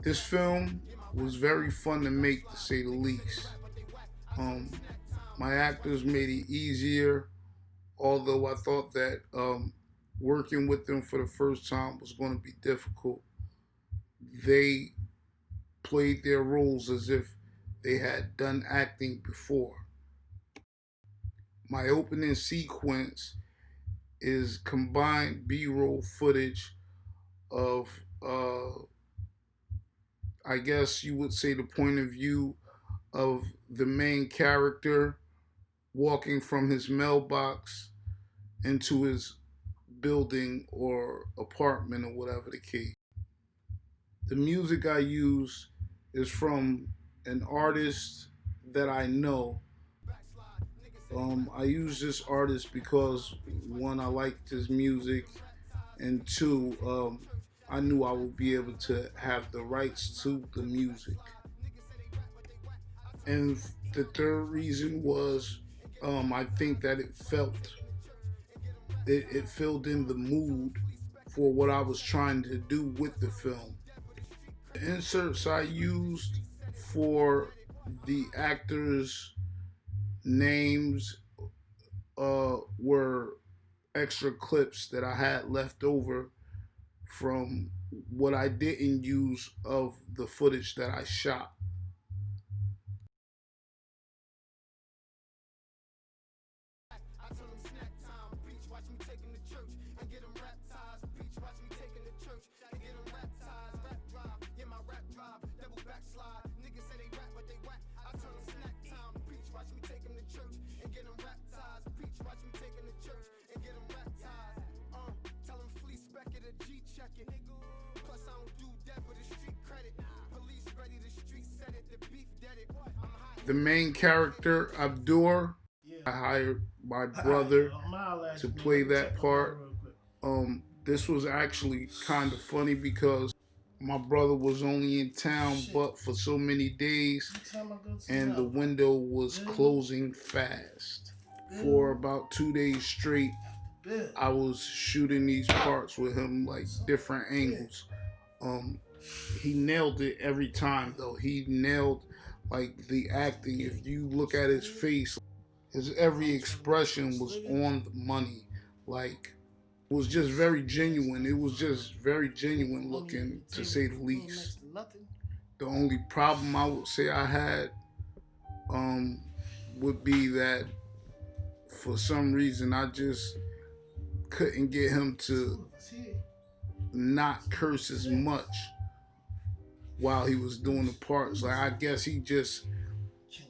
This film was very fun to make, to say the least. Um, my actors made it easier, although I thought that working with them for the first time was going to be difficult. They played their roles as if they had done acting before. My opening sequence is combined B-roll footage of, I guess you would say, the point of view of the main character walking from his mailbox into his building or apartment or whatever the case. The music I use is from an artist that I know. I use this artist because one, I liked his music, and two, I knew I would be able to have the rights to the music. And the third reason was, I think that it filled in the mood for what I was trying to do with the film. The inserts I used for the actors' names were extra clips that I had left over from what I didn't use of the footage that I shot. The main character, Abdur, I hired my brother to play that part. This was actually kind of funny because my brother was only in town but for so many days, and the window was closing fast. For about 2 days straight, I was shooting these parts with him, like different angles. Um, he nailed it every time, though. He nailed like the acting. If you look at his face, his every expression was on the money. Like, it was just very genuine. It was just very genuine looking, to say the least. The only problem I would say I had um, would be that for some reason I just couldn't get him to not curse as much while he was doing the parts. Like, I guess he just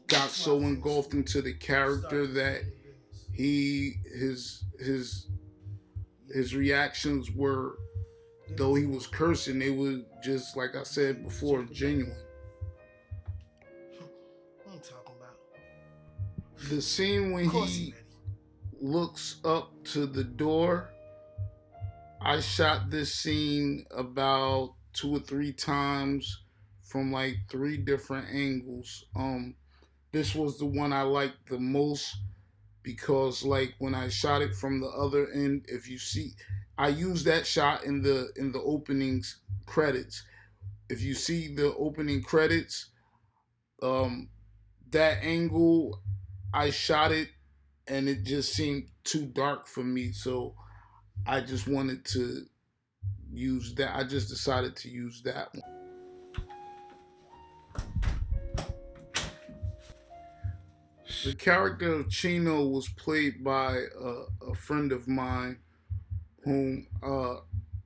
got so engulfed into the character that his reactions were, though he was cursing, they were just, like I said before, genuine. The scene when he looks up to the door, I shot this scene about 2 or 3 times from like 3 different angles. This was the one I liked the most because, like, when I shot it from the other end, if you see, I used that shot in the openings credits. If you see the opening credits, um, that angle, I shot it, and it just seemed too dark for me. So I just wanted to use that. I just decided to use that one. The character of Chino was played by a friend of mine, whom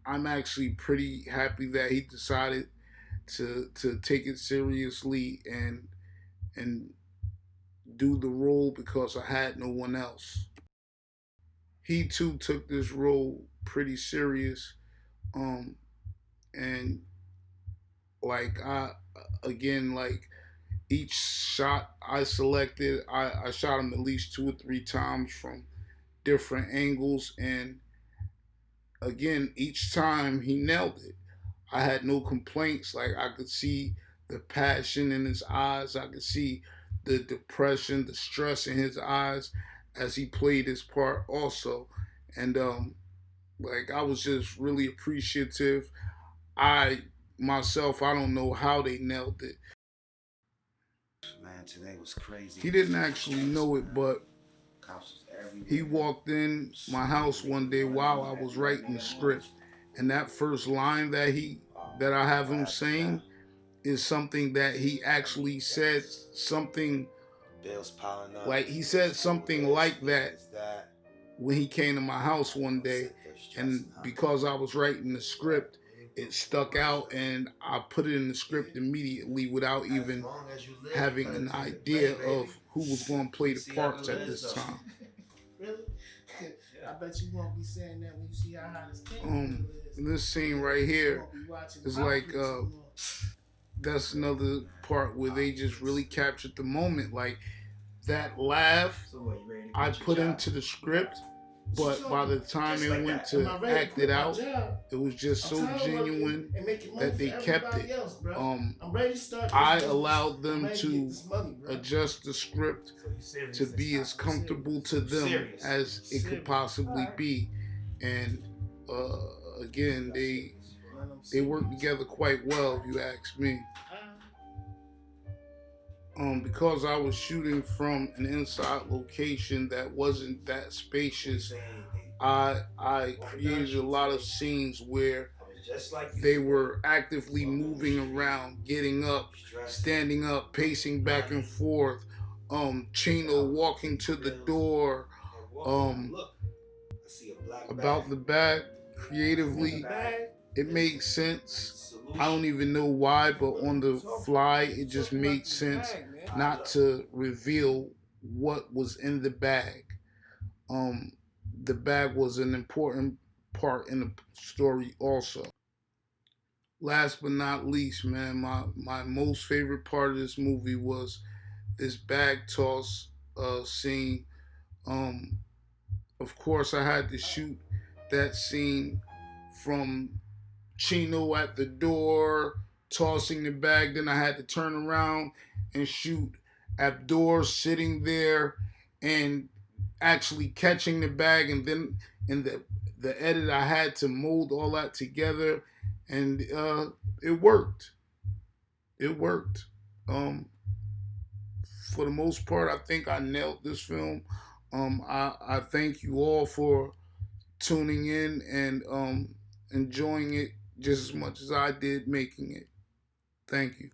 I'm actually pretty happy that he decided to take it seriously and do the role because I had no one else. He too took this role pretty serious, um, and like I again like each shot I selected, I shot him at least 2 or 3 times from different angles, and again each time he nailed it. I had no complaints. Like, I could see the passion in his eyes. I could see the depression, the stress in his eyes as he played his part also. And like, I was just really appreciative. I myself, I don't know how they nailed it. Man, today was crazy. He didn't actually know it, but he walked in my house one day while I was writing the script, and that first line that I have him saying is something that he actually said something like he said something like that when he came to my house one day, and because I was writing the script, it stuck out, and I put it in the script immediately without even having an idea of who was going to play the parts at this time. Really? I bet you won't be saying that when you see how hot his camera is. This scene right here is like that's another part where they just really captured the moment. Like that laugh I put into the script, but by the time it went to act it out, it was just so genuine that they kept it. I allowed them to adjust the script to be as comfortable to them as it could possibly be, and again, they work together quite well, if you ask me. Because I was shooting from an inside location that wasn't that spacious, I created a lot of scenes where they were actively moving around, getting up, standing up, pacing back and forth. Chino walking to the door. About the bag, creatively, it made sense. I don't even know why, but on the fly, it just made sense not to reveal what was in the bag. The bag was an important part in the story also. Last but not least, man, my most favorite part of this movie was this bag toss scene. Um, of course, I had to shoot that scene from Chino at the door tossing the bag. Then I had to turn around and shoot Abdur sitting there and actually catching the bag. And then in the edit, I had to mold all that together, and it worked. It worked. For the most part, I think I nailed this film. I thank you all for tuning in and enjoying it just as much as I did making it. Thank you.